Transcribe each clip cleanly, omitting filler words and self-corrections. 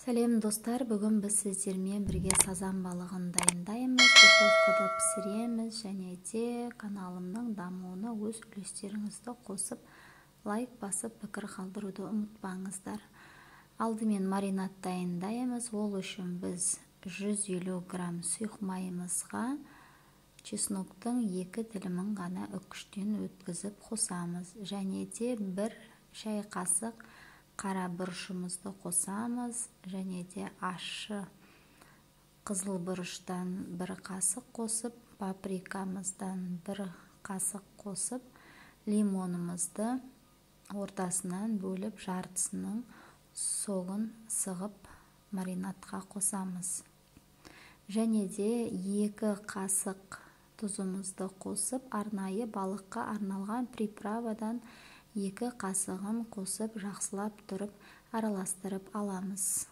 Сәлем достар, бүгін біз сіздермен бірге сазан балығын дайындаймыз, духовкада пісіреміз және де каналымның дамуына өз үлестеріңізді қосып, лайк басып, пікір қалдыруды ұмытпаңыздар. Алдымен маринад дайындаймыз. Ол үшін біз 150 грамм сұйық майымызға чесноктың 2 тілімін ғана үккіштен өткізіп қосамыз. Және де 1 шай қасық қара бұрышымызды қосамыз, және де ащы қызыл бұрыштан 1 қасық қосып, паприкамыздан 1 қасық қосып, лимонымызды ортасынан бөліп жартысының соғын сығып маринадқа қосамыз. Және де 2 қасық тұзымызды қосып, арнайы балыққа арналған приправадан 2 қасығын қосып, жақсылап тұрып, араластырып аламыз.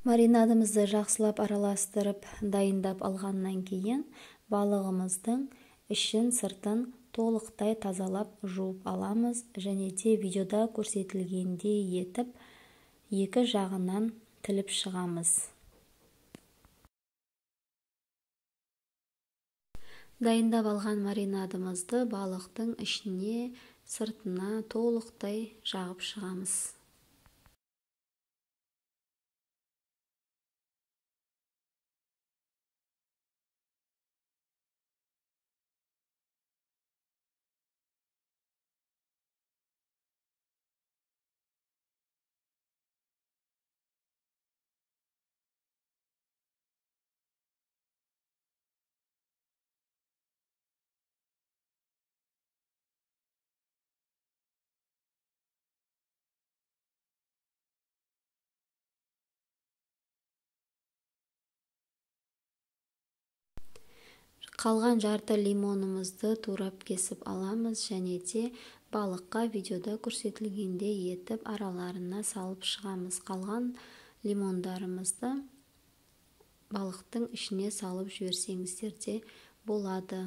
Маринадымызды жақсылап араластырып, дайындап алғаннан кейін, балығымыздың ішін сыртын толықтай тазалап жуып аламыз. Және де видеода көрсетілгендей етіп, 2 жағынан тіліп шығамыз. Дайындап алған маринадымызды балықтың ішіне, сыртына толықтай жағып шығамыз. Қалған жарты лимонымызды турап кесіп аламыз және де балыққа видеода көрсетілгенде етіп араларына салып шығамыз. Қалған лимондарымызды балықтың ішіне салып жіберсеңіздер де болады.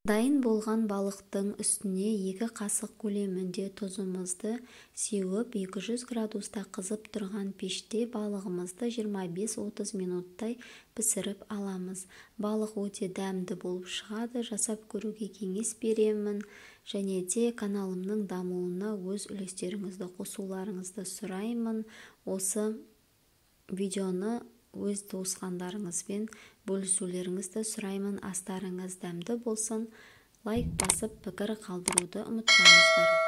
Дайын болған балықтың үстіне 2 қасық көлемінде тұзымызды сеуіп, 200 градуста қызып тұрған пеште балығымызды 25-30 минуттай пісіріп аламыз. Балық өте дәмді болып шығады. Жасап көруге кеңес беремін. Және де каналымның дамуына өз үлестеріңізді қосуларыңызды сұраймын. Осы видеоны өз туысқандарыңызбен бөлісулеріңізді сұраймын. Астарыңыз дәмді болсын. Лайк басып, пікір қалдыруды ұмытпаңыздар.